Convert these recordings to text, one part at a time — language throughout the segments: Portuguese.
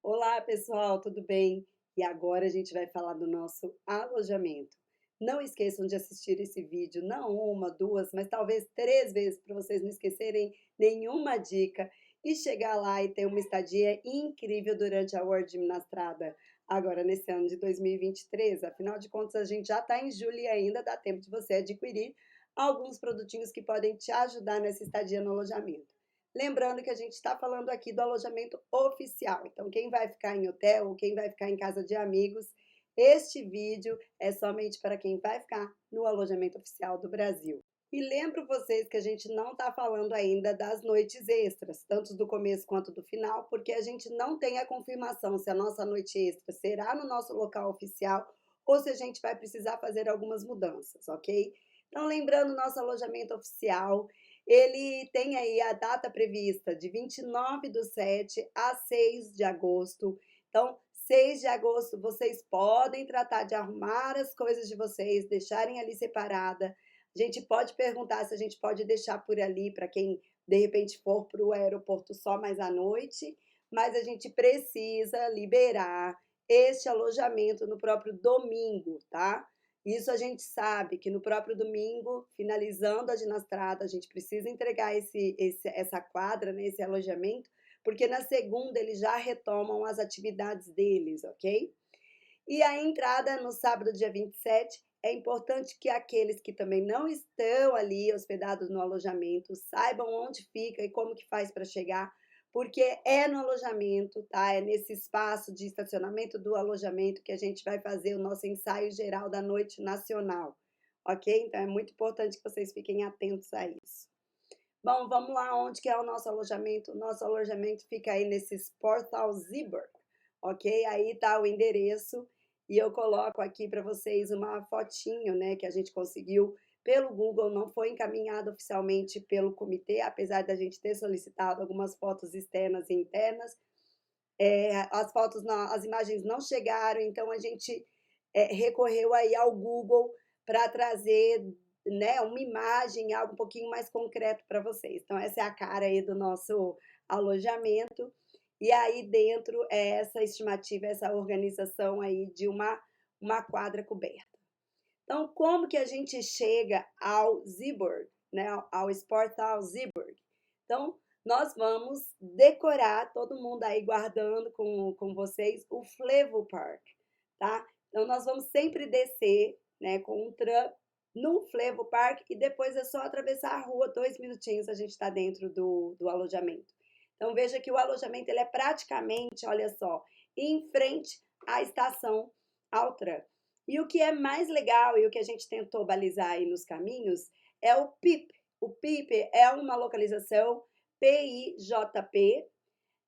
Olá, pessoal, tudo bem? E agora a gente vai falar do nosso alojamento. Não esqueçam de assistir esse vídeo, não uma, duas, mas talvez três vezes, para vocês não esquecerem nenhuma dica e chegar lá e ter uma estadia incrível durante a World Gimnastrada, agora nesse ano de 2023. Afinal de contas, a gente já está em julho e ainda dá tempo de você adquirir alguns produtinhos que podem te ajudar nessa estadia no alojamento. Lembrando que a gente está falando aqui do alojamento oficial. Então, quem vai ficar em hotel ou quem vai ficar em casa de amigos, este vídeo é somente para quem vai ficar no alojamento oficial do Brasil. E lembro vocês que a gente não está falando ainda das noites extras, tanto do começo quanto do final, porque a gente não tem a confirmação se a nossa noite extra será no nosso local oficial ou se a gente vai precisar fazer algumas mudanças, ok? Então, lembrando, nosso alojamento oficial, ele tem aí a data prevista de 29/7 a 6 de agosto. Então, 6 de agosto, vocês podem tratar de arrumar as coisas de vocês, deixarem ali separada. A gente pode perguntar se a gente pode deixar por ali para quem de repente for para o aeroporto só mais à noite, mas a gente precisa liberar este alojamento no próprio domingo, tá? Isso a gente sabe que no próprio domingo, finalizando a ginastrada, a gente precisa entregar essa quadra, né, esse alojamento, porque na segunda eles já retomam as atividades deles, ok? E a entrada no sábado, dia 27, é importante que aqueles que também não estão ali hospedados no alojamento saibam onde fica e como que faz para chegar, porque é no alojamento, tá? É nesse espaço de estacionamento do alojamento que a gente vai fazer o nosso ensaio geral da noite nacional, ok? Então é muito importante que vocês fiquem atentos a isso. Bom, vamos lá, onde que é o nosso alojamento? O nosso alojamento fica aí nesse Portal Zibur, ok? Aí tá o endereço e eu coloco aqui para vocês uma fotinho, né, que a gente conseguiu pelo Google, não foi encaminhado oficialmente pelo comitê, apesar da gente ter solicitado algumas fotos externas e internas. As fotos, as imagens não chegaram, então a gente recorreu aí ao Google para trazer, né, uma imagem, algo um pouquinho mais concreto para vocês. Então, essa é a cara aí do nosso alojamento. E aí dentro é essa estimativa, essa organização aí de uma quadra coberta. Então, como que a gente chega ao Zeeburg, né, ao Sportal Zeeburg? Então, nós vamos decorar, todo mundo aí guardando com vocês, o Flevo Park, tá? Então, nós vamos sempre descer, né, com um tram no Flevo Park e depois é só atravessar a rua, 2 minutinhos a gente está dentro do alojamento. Então, veja que o alojamento ele é praticamente, olha só, em frente à estação ao tram. E o que é mais legal e o que a gente tentou balizar aí nos caminhos é o PIP. O PIP é uma localização PIJP,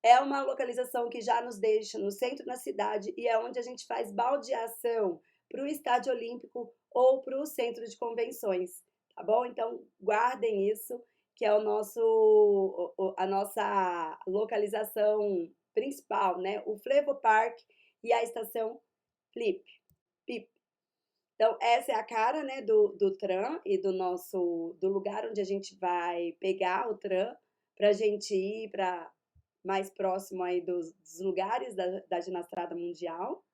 é uma localização que já nos deixa no centro da cidade e é onde a gente faz baldeação para o Estádio Olímpico ou para o centro de convenções, tá bom? Então guardem isso, que é a nossa localização principal, né? O Flevo Park e a estação Flip. PIP. Então, essa é a cara, né, do tram e do lugar onde a gente vai pegar o tram para a gente ir para mais próximo aí dos lugares da ginastrada mundial.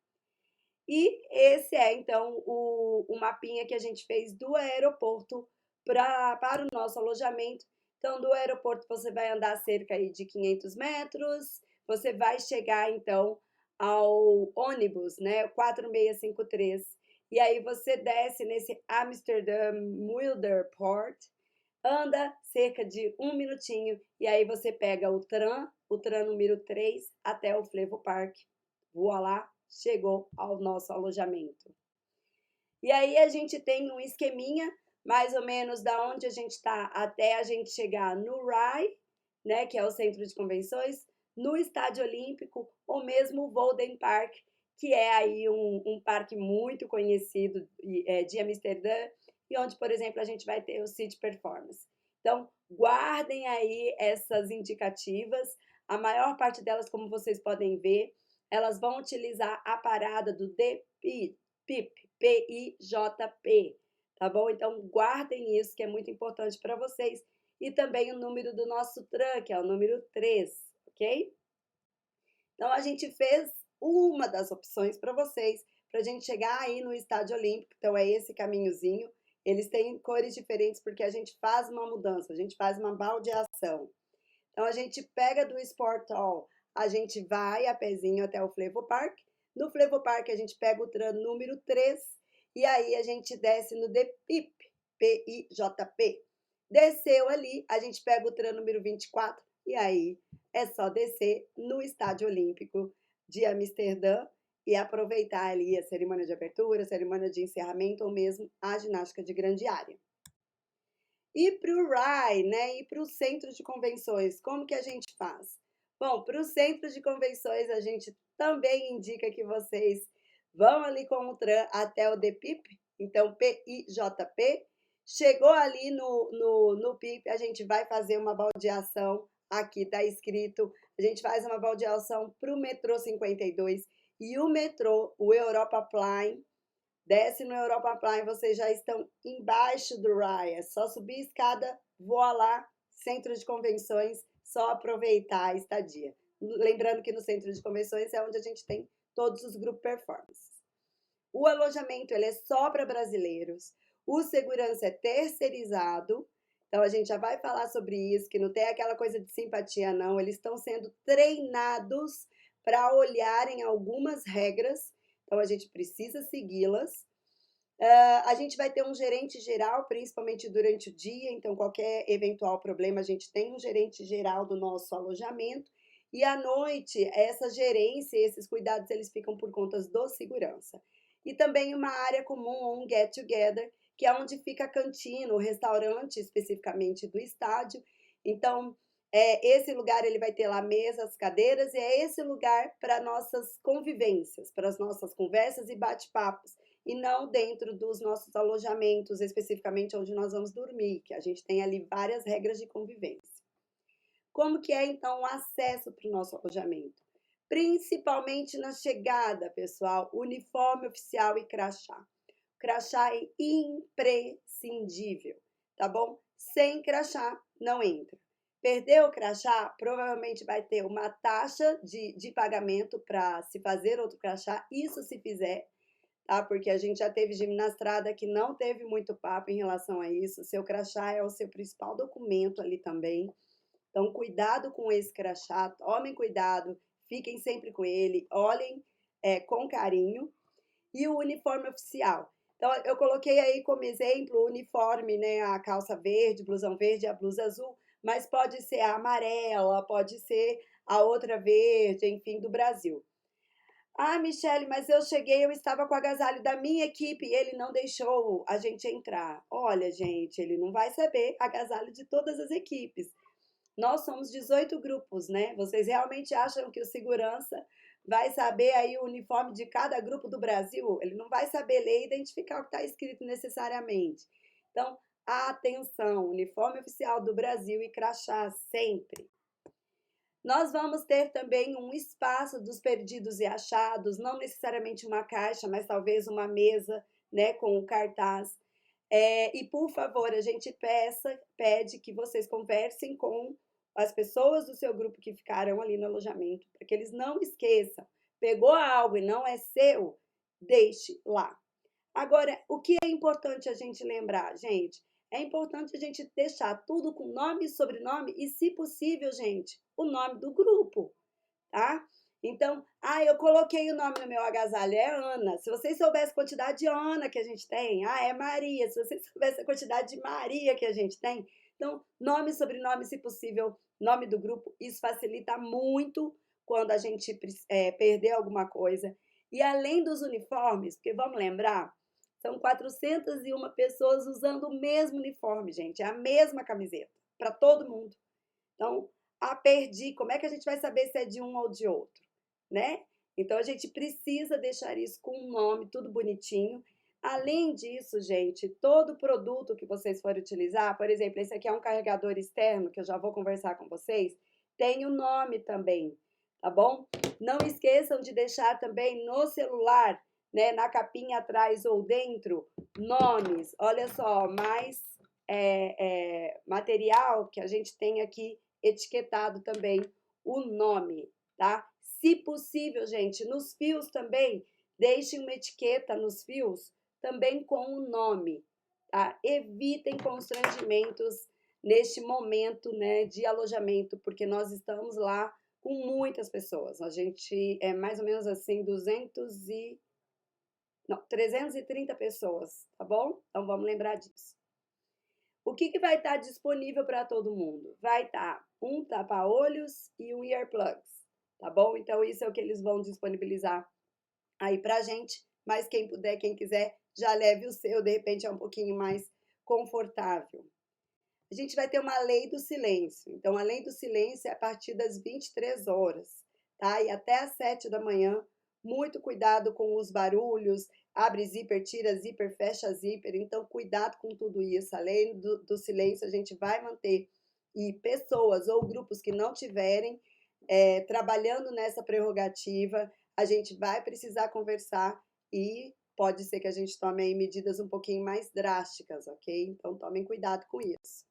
E esse é, então, o mapinha que a gente fez do aeroporto para o nosso alojamento. Então, do aeroporto você vai andar cerca aí de 500 metros, você vai chegar, então, ao ônibus, né, 4653. E aí você desce nesse Amsterdam Muiderpoort, anda cerca de 1 minutinho, e aí você pega o tram número 3 até o Flevo Park. Voa lá, chegou ao nosso alojamento. E aí a gente tem um esqueminha, mais ou menos da onde a gente está até a gente chegar no RAI, né, que é o centro de convenções, no Estádio Olímpico, ou mesmo o Volden Park, que é aí um parque muito conhecido de Amsterdã, e onde, por exemplo, a gente vai ter o City Performance. Então, guardem aí essas indicativas, a maior parte delas, como vocês podem ver, elas vão utilizar a parada do DPIP, PIJP, tá bom? Então, guardem isso, que é muito importante para vocês. E também o número do nosso tram, que é o número 3, ok? Então, a gente fez uma das opções para vocês, para a gente chegar aí no Estádio Olímpico. Então, é esse caminhozinho. Eles têm cores diferentes porque a gente faz uma mudança, a gente faz uma baldeação. Então, a gente pega do Sport Hall, a gente vai a pezinho até o Flevo Park. No Flevo Park, a gente pega o tram número 3 e aí a gente desce no DPIP, PIJP. Desceu ali, a gente pega o tram número 24 e aí é só descer no Estádio Olímpico de Amsterdã e aproveitar ali a cerimônia de abertura, a cerimônia de encerramento ou mesmo a ginástica de grande área. E para o RAI, né? E para o centro de convenções, como que a gente faz? Bom, para o centro de convenções, a gente também indica que vocês vão ali com o tram até o DPIP, então PIJP. Chegou ali no PIP, a gente vai fazer uma baldeação. Aqui está escrito, a gente faz uma baldeação para o metrô 52 e o metrô, o Europa Line, desce no Europa Prime, vocês já estão embaixo do RAI. É só subir a escada, voar lá, centro de convenções, só aproveitar a estadia. Lembrando que no centro de convenções é onde a gente tem todos os grupos performance. O alojamento ele é só para brasileiros. O segurança é terceirizado. Então a gente já vai falar sobre isso, que não tem aquela coisa de simpatia, não. Eles estão sendo treinados para olharem algumas regras. Então a gente precisa segui-las. A gente vai ter um gerente geral, principalmente durante o dia, então qualquer eventual problema, a gente tem um gerente geral do nosso alojamento. E à noite, essa gerência, esses cuidados, eles ficam por conta do segurança. E também uma área comum, um get together, que é onde fica a cantina, o restaurante especificamente do estádio. Então, esse lugar ele vai ter lá mesas, cadeiras, e é esse lugar para nossas convivências, para as nossas conversas e bate-papos, e não dentro dos nossos alojamentos, especificamente onde nós vamos dormir, que a gente tem ali várias regras de convivência. Como que é, então, o acesso para o nosso alojamento? Principalmente na chegada, pessoal, uniforme oficial e crachá. Crachá é imprescindível, tá bom? Sem crachá, não entra. Perdeu o crachá, provavelmente vai ter uma taxa de pagamento para se fazer outro crachá, isso se fizer, tá? Porque a gente já teve gimnastrada que não teve muito papo em relação a isso. Seu crachá é o seu principal documento ali também. Então, cuidado com esse crachá, tomem cuidado, fiquem sempre com ele, olhem com carinho. E o uniforme oficial. Então, eu coloquei aí como exemplo o uniforme, né? A calça verde, blusão verde, a blusa azul, mas pode ser a amarela, pode ser a outra verde, enfim, do Brasil. Ah, Michele, mas eu cheguei, eu estava com o agasalho da minha equipe e ele não deixou a gente entrar. Olha, gente, ele não vai saber agasalho de todas as equipes. Nós somos 18 grupos, né? Vocês realmente acham que o segurança vai saber aí o uniforme de cada grupo do Brasil? Ele não vai saber ler e identificar o que está escrito necessariamente. Então, atenção, uniforme oficial do Brasil e crachá sempre. Nós vamos ter também um espaço dos perdidos e achados, não necessariamente uma caixa, mas talvez uma mesa, né, com o cartaz. E por favor, a gente pede que vocês conversem com as pessoas do seu grupo que ficaram ali no alojamento, para que eles não esqueçam. Pegou algo e não é seu, deixe lá. Agora, o que é importante a gente lembrar, gente? É importante a gente deixar tudo com nome e sobrenome e, se possível, gente, o nome do grupo, tá? Então, eu coloquei o nome no meu agasalho, é Ana. Se vocês soubessem a quantidade de Ana que a gente tem, é Maria. Se vocês soubessem a quantidade de Maria que a gente tem, então, nome, sobrenome, se possível, nome do grupo, isso facilita muito quando a gente perder alguma coisa. E além dos uniformes, porque vamos lembrar, são 401 pessoas usando o mesmo uniforme, gente, é a mesma camiseta, para todo mundo. Então, perdi, como é que a gente vai saber se é de um ou de outro, né? Então, a gente precisa deixar isso com um nome, tudo bonitinho. Além disso, gente, todo produto que vocês forem utilizar, por exemplo, esse aqui é um carregador externo, que eu já vou conversar com vocês, tem o nome também, tá bom? Não esqueçam de deixar também no celular, né, na capinha atrás ou dentro, nomes. Olha só, mais material que a gente tem aqui etiquetado também o nome, tá? Se possível, gente, nos fios também, deixem uma etiqueta nos fios também com o nome, tá? Evitem constrangimentos neste momento, né, de alojamento, porque nós estamos lá com muitas pessoas. A gente é mais ou menos assim, 330 pessoas, tá bom? Então vamos lembrar disso. O que vai estar disponível para todo mundo? Vai estar um tapa-olhos e um earplugs, tá bom? Então isso é o que eles vão disponibilizar aí pra gente, mas quem puder, quem quiser, já leve o seu, de repente é um pouquinho mais confortável. A gente vai ter uma lei do silêncio. Então, a lei do silêncio é a partir das 23 horas, tá? E até às 7 da manhã. Muito cuidado com os barulhos, abre zíper, tira zíper, fecha zíper. Então, cuidado com tudo isso. A lei do silêncio a gente vai manter. E pessoas ou grupos que não tiverem trabalhando nessa prerrogativa, a gente vai precisar conversar e pode ser que a gente tome aí medidas um pouquinho mais drásticas, ok? Então, tomem cuidado com isso.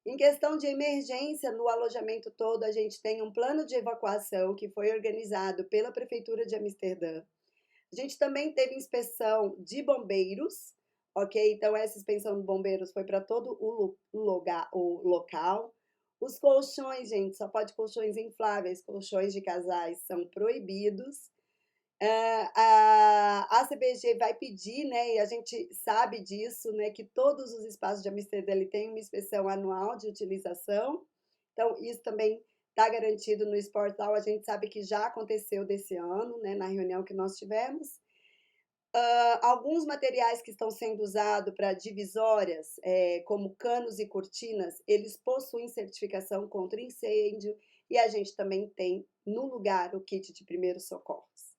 Em questão de emergência, no alojamento todo, a gente tem um plano de evacuação que foi organizado pela Prefeitura de Amsterdã. A gente também teve inspeção de bombeiros, ok? Então, essa inspeção de bombeiros foi para todo o local. Os colchões, gente, só pode colchões infláveis, colchões de casais são proibidos. A CBG vai pedir, né, e a gente sabe disso, né, que todos os espaços de Amsterdã têm uma inspeção anual de utilização. Então, isso também está garantido no Sportal. A gente sabe que já aconteceu desse ano, né, na reunião que nós tivemos. Alguns materiais que estão sendo usados para divisórias, como canos e cortinas, eles possuem certificação contra incêndio e a gente também tem no lugar o kit de primeiros socorros.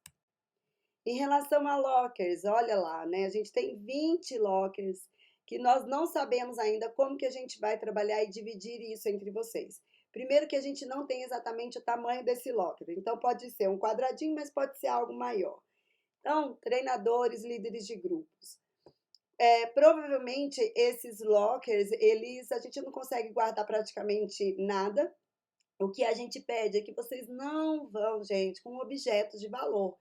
Em relação a lockers, olha lá, né? A gente tem 20 lockers que nós não sabemos ainda como que a gente vai trabalhar e dividir isso entre vocês. Primeiro que a gente não tem exatamente o tamanho desse locker, então pode ser um quadradinho, mas pode ser algo maior. Então, treinadores, líderes de grupos. Provavelmente esses lockers, a gente não consegue guardar praticamente nada. O que a gente pede é que vocês não vão, gente, com objetos de valor.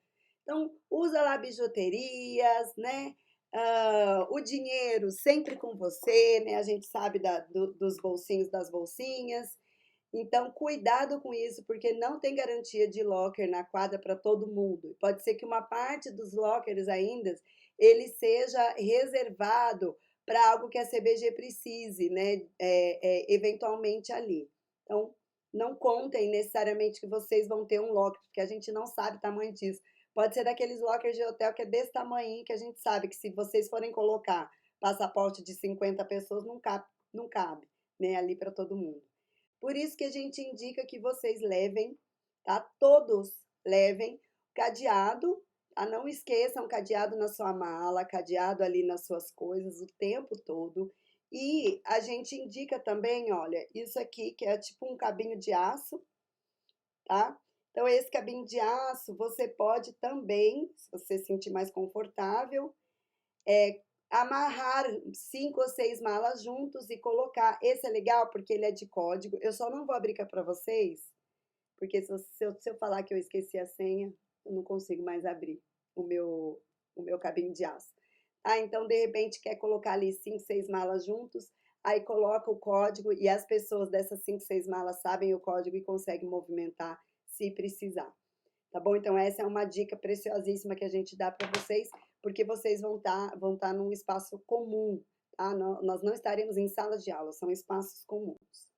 Então, usa lá bijuterias, né? O dinheiro sempre com você, né? A gente sabe dos bolsinhos, das bolsinhas. Então, cuidado com isso, porque não tem garantia de locker na quadra para todo mundo. Pode ser que uma parte dos lockers ainda, ele seja reservado para algo que a CBG precise, né? Eventualmente ali. Então, não contem necessariamente que vocês vão ter um locker, porque a gente não sabe o tamanho disso. Pode ser daqueles lockers de hotel que é desse tamanho, que a gente sabe que se vocês forem colocar passaporte de 50 pessoas, não cabe, né, ali para todo mundo. Por isso que a gente indica que vocês levem, tá? Todos levem cadeado, tá? Não esqueçam cadeado na sua mala, cadeado ali nas suas coisas o tempo todo. E a gente indica também, olha, isso aqui que é tipo um cabinho de aço, tá? Então, esse cabinho de aço, você pode também, se você se sentir mais confortável, amarrar 5 ou 6 malas juntos e colocar. Esse é legal porque ele é de código. Eu só não vou abrir para vocês, porque se eu falar que eu esqueci a senha, eu não consigo mais abrir o meu cabinho de aço. Então, de repente, quer colocar ali 5, 6 malas juntos, aí coloca o código e as pessoas dessas 5, 6 malas sabem o código e conseguem movimentar se precisar. Tá bom? Então, essa é uma dica preciosíssima que a gente dá para vocês, porque vocês vão tá num espaço comum, tá? Nós não estaremos em salas de aula, são espaços comuns.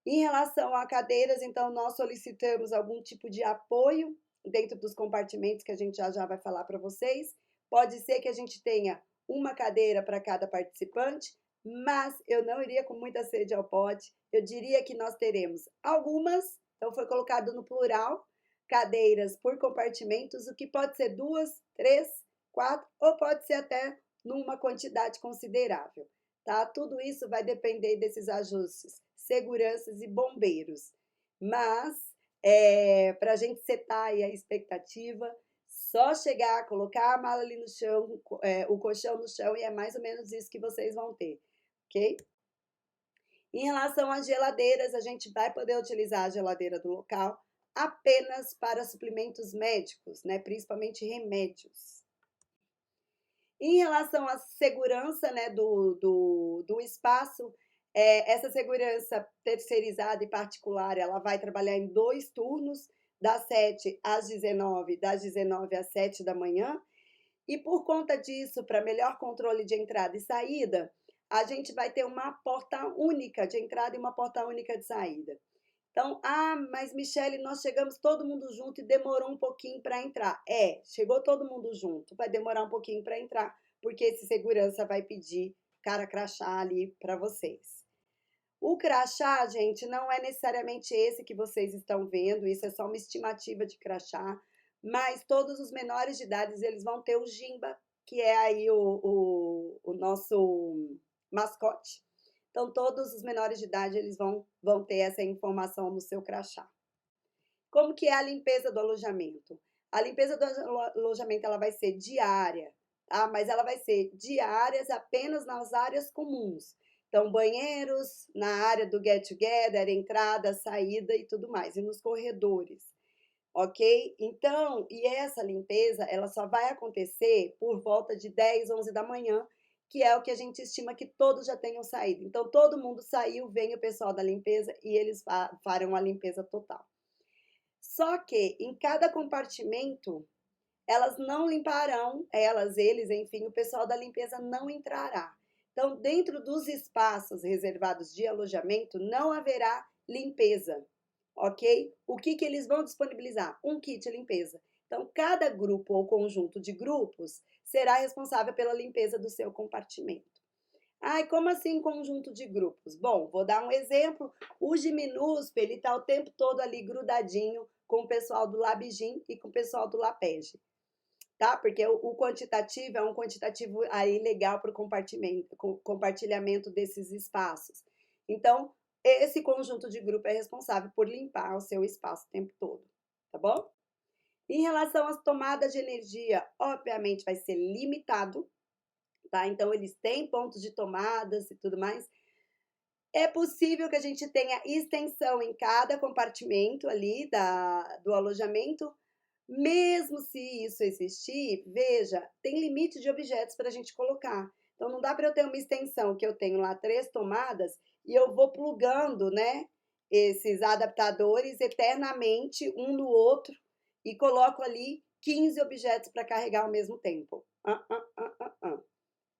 Em relação a cadeiras, então, nós solicitamos algum tipo de apoio dentro dos compartimentos que a gente já vai falar para vocês. Pode ser que a gente tenha uma cadeira para cada participante, mas eu não iria com muita sede ao pote. Eu diria que nós teremos algumas, então foi colocado no plural, cadeiras por compartimentos, o que pode ser 2, 3, 4 ou pode ser até numa quantidade considerável, tá? Tudo isso vai depender desses ajustes, seguranças e bombeiros. Mas, para a gente setar aí a expectativa, só chegar, colocar a mala ali no chão, o colchão no chão, e é mais ou menos isso que vocês vão ter, ok? Em relação às geladeiras, a gente vai poder utilizar a geladeira do local. apenas para suplementos médicos, né, principalmente remédios. Em relação à segurança, né, do espaço, essa segurança terceirizada e particular, ela vai trabalhar em 2 turnos, das 7 às 19, das 19 às 7 da manhã. E por conta disso, para melhor controle de entrada e saída, a gente vai ter uma porta única de entrada e uma porta única de saída. Então, mas Michele, nós chegamos todo mundo junto e demorou um pouquinho para entrar. Chegou todo mundo junto, vai demorar um pouquinho para entrar, porque esse segurança vai pedir cara crachá ali para vocês. O crachá, gente, não é necessariamente esse que vocês estão vendo, isso é só uma estimativa de crachá, mas todos os menores de idade, eles vão ter o Jimba, que é aí o nosso mascote. Então, todos os menores de idade, eles vão ter essa informação no seu crachá. Como que é a limpeza do alojamento? A limpeza do alojamento, ela vai ser diária, tá? Mas ela vai ser diárias apenas nas áreas comuns. Então, banheiros, na área do get together, entrada, saída e tudo mais, e nos corredores, ok? Então, e essa limpeza, ela só vai acontecer por volta de 10, 11 da manhã, que é o que a gente estima que todos já tenham saído. Então, todo mundo saiu, vem o pessoal da limpeza e eles farão a limpeza total. Só que em cada compartimento, elas não limparão, eles, enfim, o pessoal da limpeza não entrará. Então, dentro dos espaços reservados de alojamento, não haverá limpeza, ok? O que eles vão disponibilizar? Um kit limpeza. Então, cada grupo ou conjunto de grupos será responsável pela limpeza do seu compartimento. Como assim conjunto de grupos? Bom, vou dar um exemplo. O Giminusp, ele está o tempo todo ali grudadinho com o pessoal do Labgin e com o pessoal do Lapege, tá? Porque o quantitativo é um quantitativo aí legal para o compartilhamento desses espaços. Então, esse conjunto de grupo é responsável por limpar o seu espaço o tempo todo, tá bom? Em relação às tomadas de energia, obviamente vai ser limitado, tá? Então, eles têm pontos de tomadas e tudo mais. É possível que a gente tenha extensão em cada compartimento ali do alojamento. Mesmo se isso existir, veja, tem limite de objetos para a gente colocar. Então, não dá para eu ter uma extensão que eu tenho lá 3 tomadas e eu vou plugando, né, esses adaptadores eternamente um no outro e coloco ali 15 objetos para carregar ao mesmo tempo.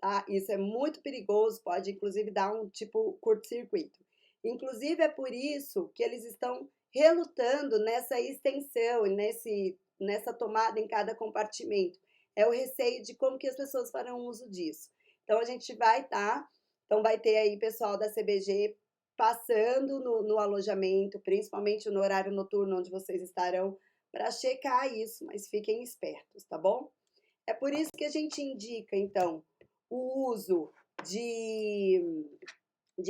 Tá? Isso é muito perigoso, pode inclusive dar um tipo curto-circuito. Inclusive é por isso que eles estão relutando nessa extensão e nessa tomada em cada compartimento. É o receio de como que as pessoas farão uso disso. Então a gente então vai ter aí pessoal da CBG passando no alojamento, principalmente no horário noturno onde vocês estarão, para checar isso, mas fiquem espertos, tá bom? É por isso que a gente indica, então, o uso de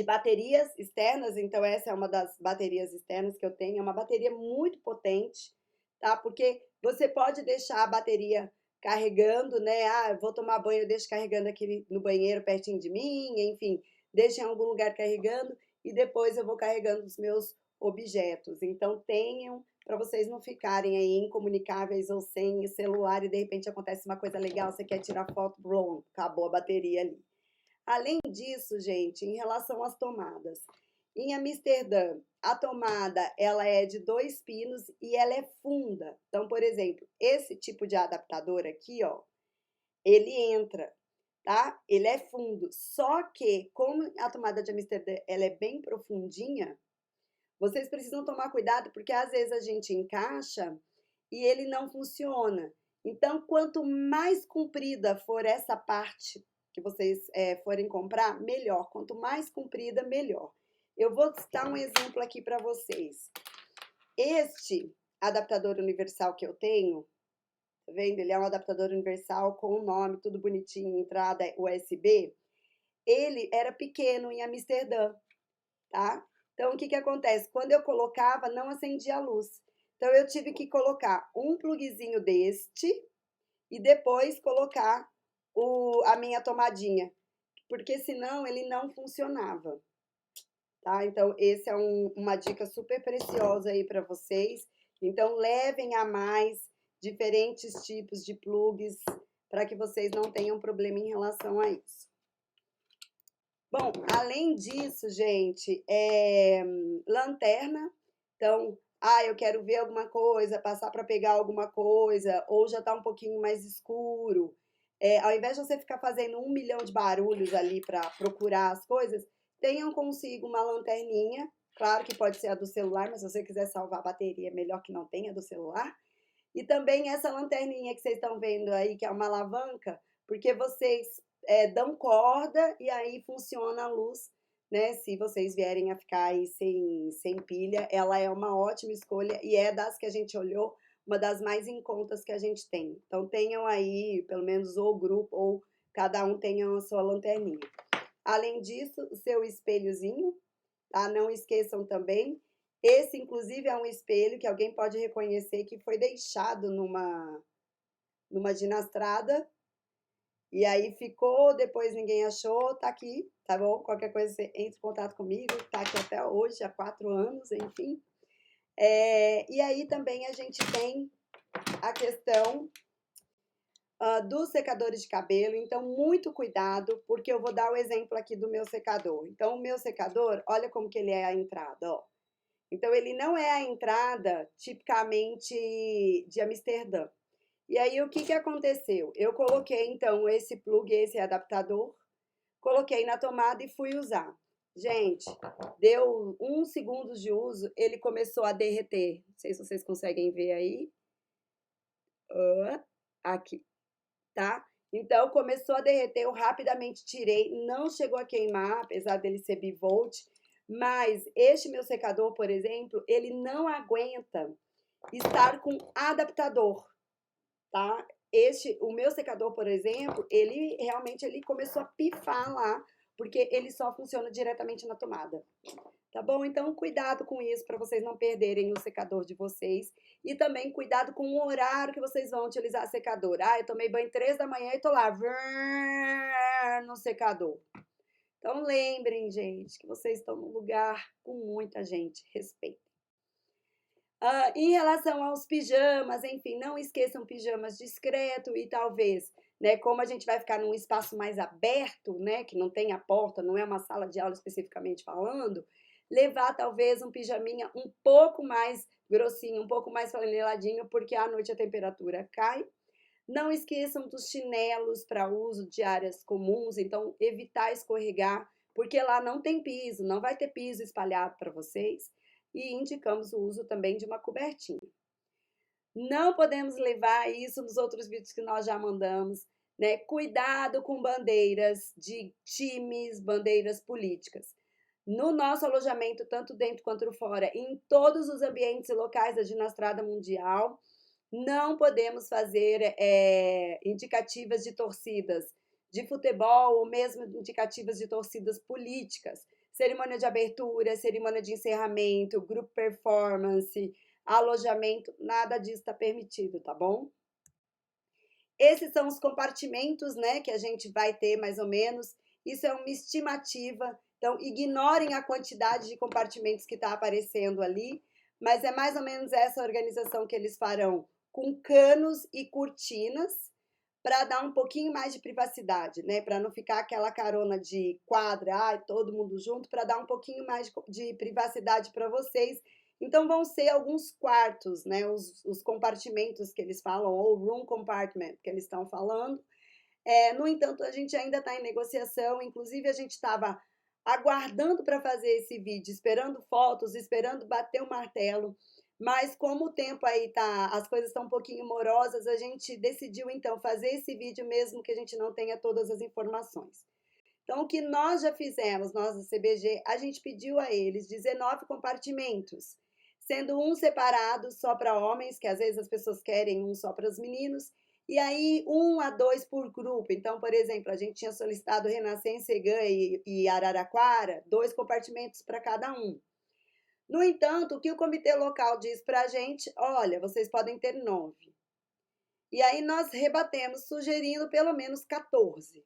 baterias externas. Então, essa é uma das baterias externas que eu tenho. É uma bateria muito potente, tá? Porque você pode deixar a bateria carregando, né? Eu vou tomar banho, eu deixo carregando aqui no banheiro pertinho de mim, enfim, deixo em algum lugar carregando e depois eu vou carregando os meus objetos. Então, tenham para vocês não ficarem aí incomunicáveis ou sem celular e de repente acontece uma coisa legal, você quer tirar foto, blum, acabou a bateria ali. Além disso, gente, em relação às tomadas, em Amsterdã, a tomada ela é de 2 pinos e ela é funda. Então, por exemplo, esse tipo de adaptador aqui, ó, ele entra, tá? Ele é fundo. Só que, como a tomada de Amsterdã ela é bem profundinha, vocês precisam tomar cuidado porque às vezes a gente encaixa e ele não funciona. Então, quanto mais comprida for essa parte que vocês forem comprar, melhor. Quanto mais comprida, melhor. Eu vou citar um exemplo aqui para vocês. Este adaptador universal que eu tenho, tá vendo? Ele é um adaptador universal com o nome, tudo bonitinho, entrada USB. Ele era pequeno em Amsterdã, tá? Então, o que acontece? Quando eu colocava, não acendia a luz. Então, eu tive que colocar um plugzinho deste e depois colocar a minha tomadinha, porque senão ele não funcionava, tá? Então, esse é uma dica super preciosa aí para vocês, Então, levem a mais diferentes tipos de plugs para que vocês não tenham problema em relação a isso. Bom, além disso, gente, lanterna. Então, eu quero ver alguma coisa, passar para pegar alguma coisa, ou já está um pouquinho mais escuro. Ao invés de você ficar fazendo 1 milhão de barulhos ali para procurar as coisas, tenham consigo uma lanterninha. Claro que pode ser a do celular, mas se você quiser salvar a bateria, melhor que não tenha do celular. E também essa lanterninha que vocês estão vendo aí, que é uma alavanca, porque vocês dão corda e aí funciona a luz, né? Se vocês vierem a ficar aí sem pilha, ela é uma ótima escolha e é das que a gente olhou, uma das mais em contas que a gente tem. Então tenham aí, pelo menos, ou grupo, ou cada um tenha a sua lanterninha. Além disso, o seu espelhozinho, tá? Não esqueçam também. Esse, inclusive, é um espelho que alguém pode reconhecer que foi deixado numa ginastrada. E aí ficou, depois ninguém achou, tá aqui, tá bom? Qualquer coisa você entra em contato comigo, tá aqui até hoje, há 4 anos, enfim. E aí também a gente tem a questão dos secadores de cabelo, então muito cuidado, porque eu vou dar o exemplo aqui do meu secador. Então o meu secador, olha como que ele é a entrada, ó. Então ele não é a entrada tipicamente de Amsterdã. E aí o que que aconteceu? Eu coloquei então esse plug, esse adaptador, coloquei na tomada e fui usar. Gente, deu 1 segundo de uso, ele começou a derreter. Não sei se vocês conseguem ver aí. Aqui, tá? Então começou a derreter, eu rapidamente tirei, não chegou a queimar, apesar dele ser bivolt, mas este meu secador, por exemplo, ele não aguenta estar com adaptador, tá? O meu secador, por exemplo, ele realmente ele começou a pifar lá, porque ele só funciona diretamente na tomada. Tá bom? Então, cuidado com isso para vocês não perderem o secador de vocês. E também cuidado com o horário que vocês vão utilizar o secador. Eu tomei banho 3 da manhã e tô lá no secador. Então, lembrem, gente, que vocês estão num lugar com muita gente. Respeito. Em relação aos pijamas, enfim, não esqueçam pijamas discreto e talvez, né, como a gente vai ficar num espaço mais aberto, né, que não tem a porta, não é uma sala de aula especificamente falando, levar talvez um pijaminha um pouco mais grossinho, um pouco mais flaneladinho, porque à noite a temperatura cai. Não esqueçam dos chinelos para uso de áreas comuns, então evitar escorregar, porque lá não tem piso, não vai ter piso espalhado para vocês. E indicamos o uso também de uma cobertinha. Não podemos levar isso nos outros vídeos que nós já mandamos, né? Cuidado com bandeiras de times, bandeiras políticas. No nosso alojamento, tanto dentro quanto fora, em todos os ambientes e locais da Ginastrada Mundial, não podemos fazer indicativas de torcidas de futebol ou mesmo indicativas de torcidas políticas. Cerimônia de abertura, cerimônia de encerramento, grupo performance, alojamento, nada disso está permitido, tá bom? Esses são os compartimentos, né, que a gente vai ter mais ou menos. Isso é uma estimativa, então ignorem a quantidade de compartimentos que está aparecendo ali, mas é mais ou menos essa organização que eles farão, com canos e cortinas, para dar um pouquinho mais de privacidade, né? Para não ficar aquela carona de quadra, todo mundo junto, para dar um pouquinho mais de privacidade para vocês. Então vão ser alguns quartos, né? Os compartimentos que eles falam, ou room compartment que eles estão falando. No entanto, a gente ainda está em negociação, inclusive a gente estava aguardando para fazer esse vídeo, esperando fotos, esperando bater o martelo. Mas como o tempo aí tá, as coisas estão um pouquinho morosas, a gente decidiu então fazer esse vídeo mesmo que a gente não tenha todas as informações. Então, o que nós já fizemos, nós do CBG, a gente pediu a eles 19 compartimentos, sendo um separado só para homens, que às vezes as pessoas querem um só para os meninos, e aí 1 a 2 por grupo. Então, por exemplo, a gente tinha solicitado Renascença, Egã e Araraquara, 2 compartimentos para cada um. No entanto, o que o comitê local diz para a gente, olha, vocês podem ter 9. E aí nós rebatemos, sugerindo pelo menos 14.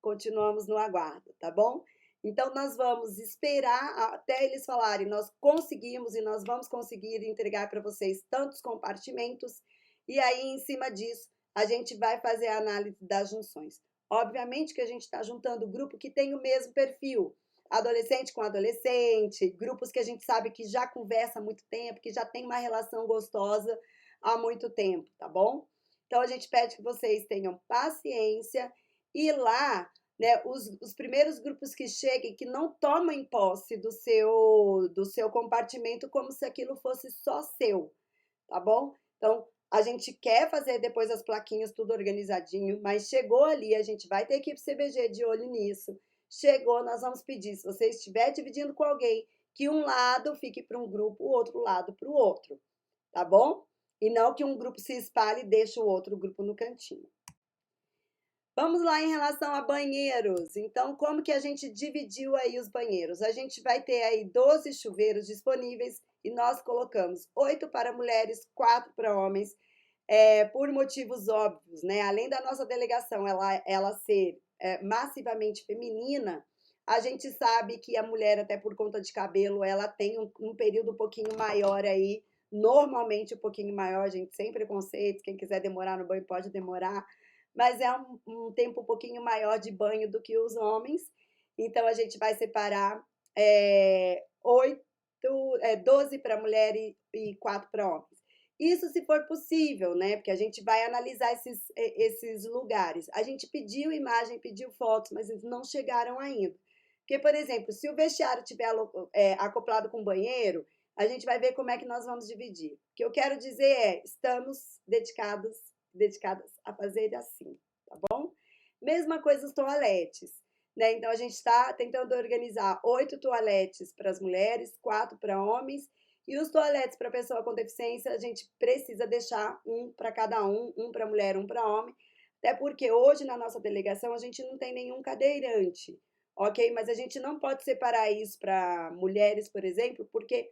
Continuamos no aguardo, tá bom? Então, nós vamos esperar até eles falarem, nós conseguimos e nós vamos conseguir entregar para vocês tantos compartimentos, e aí, em cima disso, a gente vai fazer a análise das junções. Obviamente que a gente está juntando grupo que tem o mesmo perfil, adolescente com adolescente, grupos que a gente sabe que já conversa há muito tempo, que já tem uma relação gostosa há muito tempo, tá bom? Então, a gente pede que vocês tenham paciência e lá, né, os primeiros grupos que cheguem, que não tomem posse do seu compartimento como se aquilo fosse só seu, tá bom? Então, a gente quer fazer depois as plaquinhas tudo organizadinho, mas chegou ali, a gente vai ter equipe CBG de olho nisso. Chegou, nós vamos pedir, se você estiver dividindo com alguém, que um lado fique para um grupo, o outro lado para o outro, tá bom? E não que um grupo se espalhe e deixe o outro grupo no cantinho. Vamos lá em relação a banheiros. Então, como que a gente dividiu aí os banheiros? A gente vai ter aí 12 chuveiros disponíveis e nós colocamos 8 para mulheres, 4 para homens, por motivos óbvios, né? Além da nossa delegação ela ser massivamente feminina, a gente sabe que a mulher, até por conta de cabelo, ela tem um período um pouquinho maior aí, normalmente um pouquinho maior, gente, sem preconceito, quem quiser demorar no banho pode demorar, mas é um tempo um pouquinho maior de banho do que os homens, então a gente vai separar 12 para mulher e 4 para homens. Isso se for possível, né? Porque a gente vai analisar esses lugares. A gente pediu imagem, pediu fotos, mas eles não chegaram ainda. Porque, por exemplo, se o vestiário estiver acoplado com o banheiro, a gente vai ver como é que nós vamos dividir. O que eu quero dizer estamos dedicadas a fazer assim, tá bom? Mesma coisa os toaletes, né? Então, a gente está tentando organizar 8 toaletes para as mulheres, 4 para homens, e os toaletes para pessoa com deficiência, a gente precisa deixar um para cada um para mulher, um para homem, até porque hoje na nossa delegação a gente não tem nenhum cadeirante, ok? Mas a gente não pode separar isso para mulheres, por exemplo, porque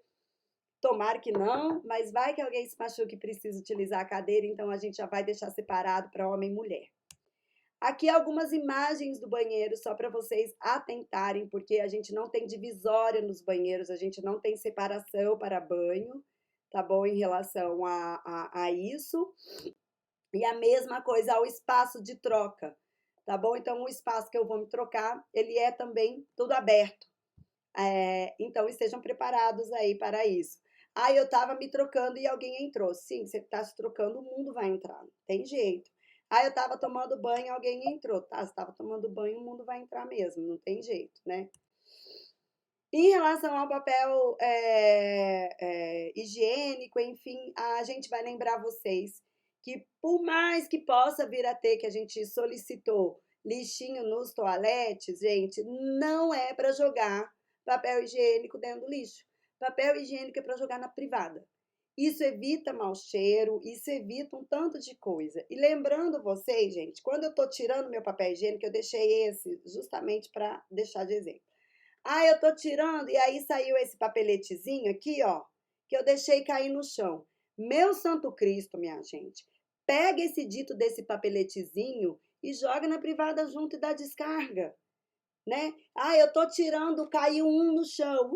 tomara que não, mas vai que alguém se machuque e precisa utilizar a cadeira, então a gente já vai deixar separado para homem e mulher. Aqui algumas imagens do banheiro só para vocês atentarem, porque a gente não tem divisória nos banheiros, a gente não tem separação para banho, tá bom? Em relação a isso. E a mesma coisa ao espaço de troca, tá bom? Então, o espaço que eu vou me trocar, ele é também tudo aberto. Então, estejam preparados aí para isso. Ah, eu estava me trocando e alguém entrou. Sim, você está se trocando, o mundo vai entrar, não tem jeito. Ah, eu estava tomando banho, alguém entrou. Tá, você estava tomando banho, o mundo vai entrar mesmo, não tem jeito, né? Em relação ao papel higiênico, enfim, a gente vai lembrar vocês que por mais que possa vir a ter, que a gente solicitou lixinho nos toaletes, gente, não é para jogar papel higiênico dentro do lixo. Papel higiênico é para jogar na privada. Isso evita mau cheiro, isso evita um tanto de coisa. E lembrando vocês, gente, quando eu tô tirando meu papel higiênico, eu deixei esse justamente para deixar de exemplo. Ah, eu tô tirando e aí saiu esse papeletezinho aqui, ó, que eu deixei cair no chão. Meu Santo Cristo, minha gente, pega esse dito desse papeletezinho e joga na privada junto e dá descarga, né? Ah, eu tô tirando, caiu um no chão.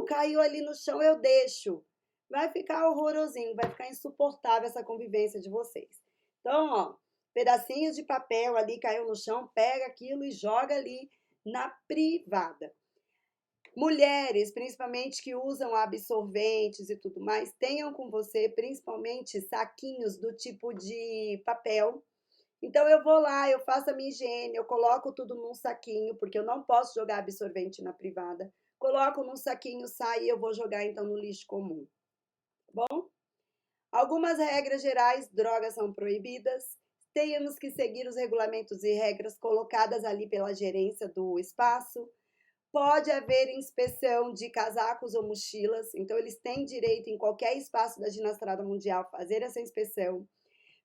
Caiu ali no chão, eu deixo. Vai ficar horrorosinho, vai ficar insuportável essa convivência de vocês. Então, ó, pedacinhos de papel ali caiu no chão, pega aquilo e joga ali na privada. Mulheres, principalmente que usam absorventes e tudo mais, tenham com você principalmente saquinhos do tipo de papel. Então eu vou lá, eu faço a minha higiene, eu coloco tudo num saquinho, porque eu não posso jogar absorvente na privada. Coloco num saquinho, sai e eu vou jogar então no lixo comum. Tá bom? Algumas regras gerais, drogas são proibidas. Temos que seguir os regulamentos e regras colocadas ali pela gerência do espaço. Pode haver inspeção de casacos ou mochilas, então eles têm direito em qualquer espaço da Ginastrada Mundial fazer essa inspeção.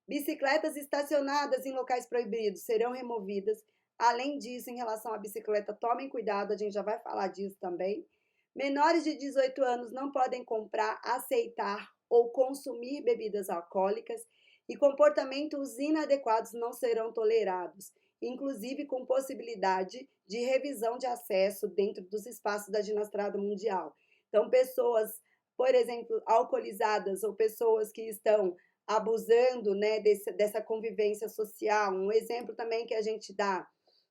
Bicicletas estacionadas em locais proibidos serão removidas. Além disso, em relação à bicicleta, tomem cuidado, a gente já vai falar disso também. Menores de 18 anos não podem comprar, aceitar ou consumir bebidas alcoólicas e comportamentos inadequados não serão tolerados. inclusive com possibilidade de revisão de acesso dentro dos espaços da Ginastrada Mundial. Então, pessoas, por exemplo, alcoolizadas ou pessoas que estão abusando, né, dessa convivência social. Um exemplo também que a gente dá,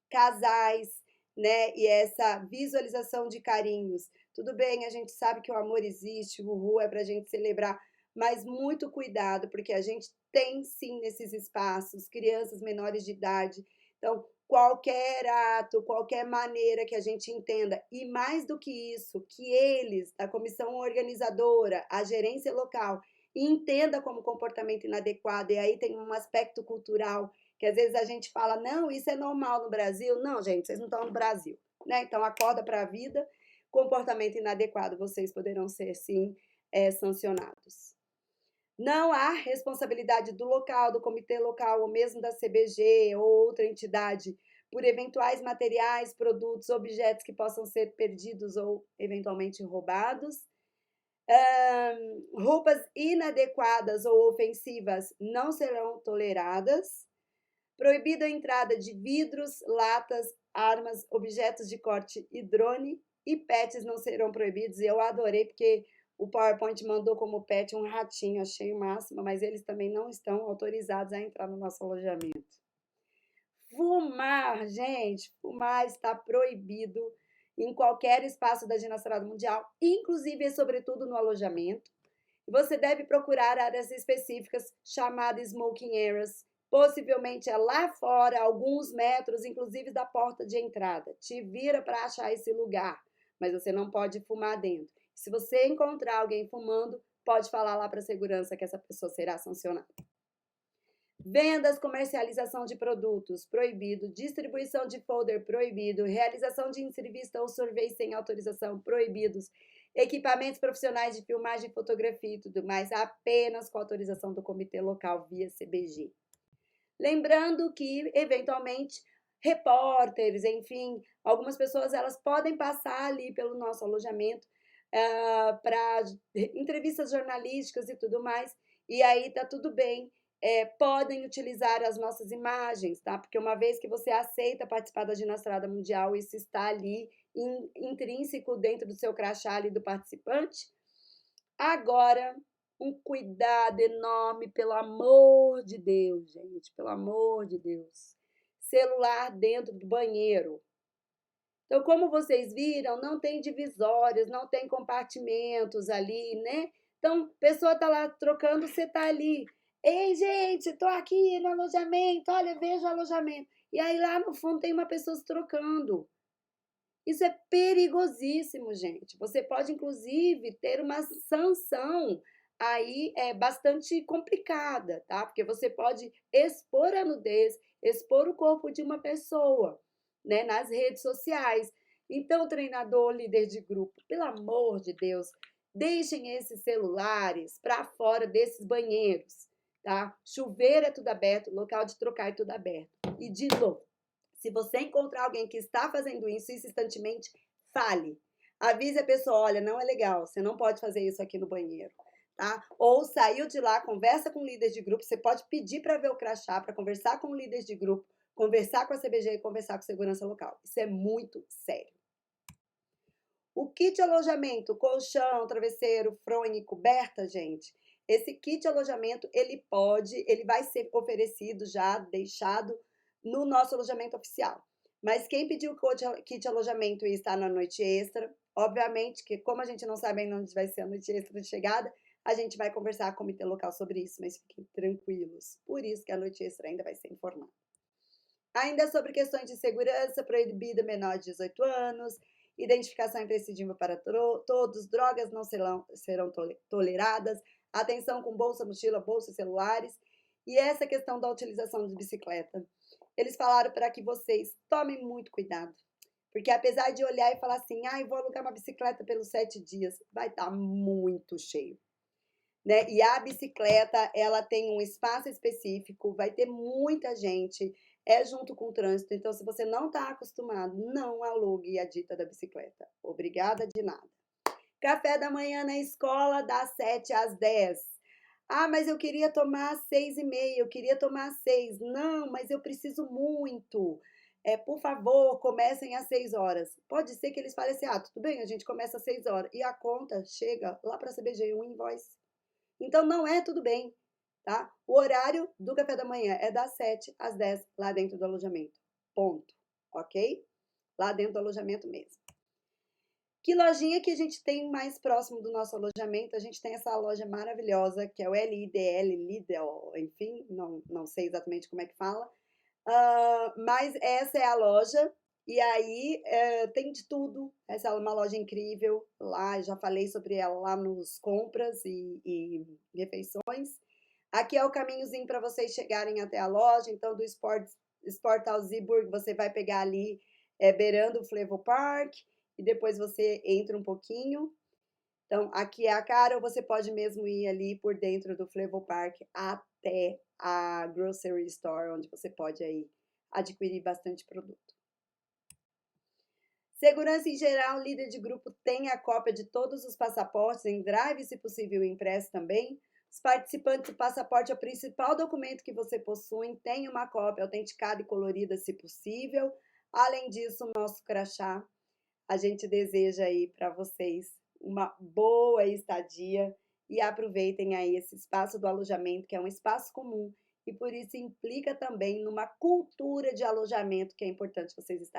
casais, né, e essa visualização de carinhos. Tudo bem, a gente sabe que o amor existe, o Ru é para a gente celebrar, mas muito cuidado, porque a gente tem sim nesses espaços crianças menores de idade. Então, qualquer ato, qualquer maneira que a gente entenda, e mais do que isso, que eles, a comissão organizadora, a gerência local, entenda como comportamento inadequado, e aí tem um aspecto cultural, que às vezes a gente fala, não, isso é normal no Brasil. Não, gente, vocês não estão no Brasil, né? Então, acorda para a vida, comportamento inadequado, vocês poderão ser, sim, sancionados. Não há responsabilidade do local, do comitê local, ou mesmo da CBG ou outra entidade, por eventuais materiais, produtos, objetos que possam ser perdidos ou eventualmente roubados. Roupas inadequadas ou ofensivas não serão toleradas. Proibida a entrada de vidros, latas, armas, objetos de corte e drone. E pets não serão proibidos. E eu adorei porque o PowerPoint mandou como pet um ratinho, achei o máximo, mas eles também não estão autorizados a entrar no nosso alojamento. Fumar, gente, fumar está proibido em qualquer espaço da Ginastrada Mundial, inclusive e sobretudo no alojamento. Você deve procurar áreas específicas chamadas smoking areas, possivelmente é lá fora, alguns metros, inclusive da porta de entrada. Te vira para achar esse lugar, mas você não pode fumar dentro. Se você encontrar alguém fumando, pode falar lá para a segurança que essa pessoa será sancionada. Vendas, comercialização de produtos, proibido. Distribuição de folder, proibido. Realização de entrevista ou survey sem autorização, proibidos. Equipamentos profissionais de filmagem, fotografia e tudo mais, apenas com autorização do comitê local via CBG. Lembrando que, eventualmente, repórteres, enfim, algumas pessoas elas podem passar ali pelo nosso alojamento para entrevistas jornalísticas e tudo mais, e aí tá tudo bem. Podem utilizar as nossas imagens, tá? Porque uma vez que você aceita participar da Ginastrada Mundial, isso está ali intrínseco dentro do seu crachá ali do participante. Agora, um cuidado enorme, pelo amor de Deus, gente, pelo amor de Deus. Celular dentro do banheiro. Então, como vocês viram, não tem divisórias, não tem compartimentos ali, né? Então, a pessoa tá lá trocando, você tá ali. Ei, gente, tô aqui no alojamento, olha, veja o alojamento. E aí lá no fundo tem uma pessoa se trocando. Isso é perigosíssimo, gente. Você pode, inclusive, ter uma sanção aí bastante complicada, tá? Porque você pode expor a nudez, expor o corpo de uma pessoa, né, nas redes sociais. Então, treinador, líder de grupo, pelo amor de Deus, deixem esses celulares para fora desses banheiros, tá? Chuveiro é tudo aberto, local de trocar é tudo aberto. E de novo, se você encontrar alguém que está fazendo isso insistentemente, fale. Avise a pessoa, olha, não é legal, você não pode fazer isso aqui no banheiro, tá? Ou saiu de lá, conversa com o líder de grupo, você pode pedir para ver o crachá, para conversar com o líder de grupo, conversar com a CBG e conversar com a segurança local. Isso é muito sério. O kit alojamento, colchão, travesseiro, fronha e coberta, gente, esse kit alojamento, ele vai ser oferecido já, deixado no nosso alojamento oficial. Mas quem pediu o kit alojamento e está na noite extra, obviamente que como a gente não sabe ainda onde vai ser a noite extra de chegada, a gente vai conversar com o comitê local sobre isso, mas fiquem tranquilos. Por isso que a noite extra ainda vai ser informada. Ainda sobre questões de segurança, proibida menor de 18 anos, identificação imprescindível para todos, drogas não serão toleradas, atenção com bolsa, mochila, bolsa e celulares, e essa questão da utilização de bicicleta. Eles falaram para que vocês tomem muito cuidado, porque apesar de olhar e falar assim, eu vou alugar uma bicicleta pelos 7 dias, vai estar muito cheio, né? E a bicicleta, ela tem um espaço específico, vai ter muita gente, junto com o trânsito, então se você não está acostumado, não alugue a dita da bicicleta. Obrigada de nada. Café da manhã na escola, das 7 às 10. Ah, mas eu queria tomar às 6h30, eu queria tomar às 6. Não, mas eu preciso muito. Por favor, comecem às 6 horas. Pode ser que eles falem assim, ah, tudo bem, a gente começa às 6 horas. E a conta chega lá para a CBG, um invoice. Então não é tudo bem, tá? O horário do café da manhã é das 7 às 10 lá dentro do alojamento. Ponto. Ok? Lá dentro do alojamento mesmo. Que lojinha que a gente tem mais próximo do nosso alojamento? A gente tem essa loja maravilhosa, que é o LIDL, Lidl, enfim, não sei exatamente como é que fala. Mas essa é a loja, e aí tem de tudo. Essa é uma loja incrível. Lá, já falei sobre ela lá nos compras e refeições. Aqui é o caminhozinho para vocês chegarem até a loja. Então, do Sport Augsburg, você vai pegar ali, beirando o Flevo Park, e depois você entra um pouquinho. Então, aqui é a cara, ou você pode mesmo ir ali por dentro do Flevo Park até a Grocery Store, onde você pode aí adquirir bastante produto. Segurança em geral, líder de grupo tem a cópia de todos os passaportes em drive, se possível impresso também. Os participantes, o passaporte é o principal documento que você possui, tem uma cópia autenticada e colorida, se possível. Além disso, o nosso crachá, a gente deseja aí para vocês uma boa estadia e aproveitem aí esse espaço do alojamento, que é um espaço comum e por isso implica também numa cultura de alojamento que é importante vocês estarem